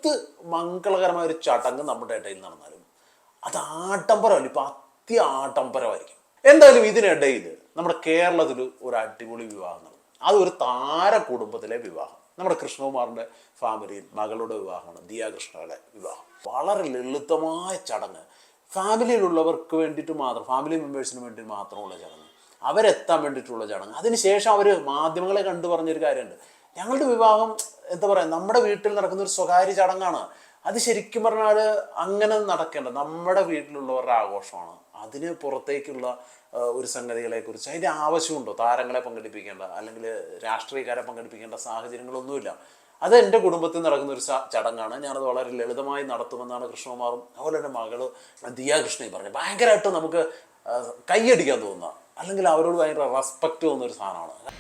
എന്ത് മംഗളകരമായ ഒരു ചടങ്ങ് നമ്മുടെ ഇടയിൽ നടന്നാലും അത് ആഡംബരമല്ല, ഇപ്പം ആഡംബരമായിരിക്കും. എന്തായാലും ഇതിനിടയിൽ നമ്മുടെ കേരളത്തിൽ ഒരു അടിപൊളി വിവാഹം നടന്നു. അതൊരു താര കുടുംബത്തിലെ വിവാഹം. നമ്മുടെ കൃഷ്ണകുമാറിൻ്റെ ഫാമിലിയിൽ മകളുടെ വിവാഹമാണ്, ദിയ കൃഷ്ണയുടെ വിവാഹം. വളരെ ലളിതമായ ചടങ്ങ്, ഫാമിലിയിലുള്ളവർക്ക് വേണ്ടിയിട്ട് മാത്രം, ഫാമിലി മെമ്പേഴ്സിന് വേണ്ടി മാത്രമുള്ള ചടങ്ങ്, അവരെത്താൻ വേണ്ടിയിട്ടുള്ള ചടങ്ങ്. അതിനുശേഷം അവർ മാധ്യമങ്ങളെ കണ്ടു പറഞ്ഞൊരു കാര്യമുണ്ട്, ഞങ്ങളുടെ വിവാഹം എന്താ പറയുക, നമ്മുടെ വീട്ടിൽ നടക്കുന്ന ഒരു സ്വകാര്യ ചടങ്ങാണ്, അത് ശരിക്കും പറഞ്ഞാൽ അങ്ങനെ നടക്കേണ്ട നമ്മുടെ വീട്ടിലുള്ളവരുടെ ആഘോഷമാണ്, അതിന് പുറത്തേക്കുള്ള ഒരു സംഗതികളെക്കുറിച്ച് അതിൻ്റെ ആവശ്യമുണ്ടോ? താരങ്ങളെ പങ്കെടുപ്പിക്കേണ്ട അല്ലെങ്കിൽ രാഷ്ട്രീയക്കാരെ പങ്കെടുപ്പിക്കേണ്ട സാഹചര്യങ്ങളൊന്നുമില്ല. അത് എൻ്റെ കുടുംബത്തിൽ നടക്കുന്ന ഒരു ചടങ്ങാണ്, ഞാനത് വളരെ ലളിതമായി നടത്തുമെന്നാണ് കൃഷ്ണകുമാറും അതുപോലെ എൻ്റെ മകള് ദിയ കൃഷ്ണയും പറഞ്ഞത്. ഭയങ്കരമായിട്ട് നമുക്ക് കൈയടിക്കാൻ തോന്നുക, അല്ലെങ്കിൽ അവരോട് ഭയങ്കര റെസ്പെക്റ്റ് തോന്നുന്ന ഒരു സാധനമാണ്.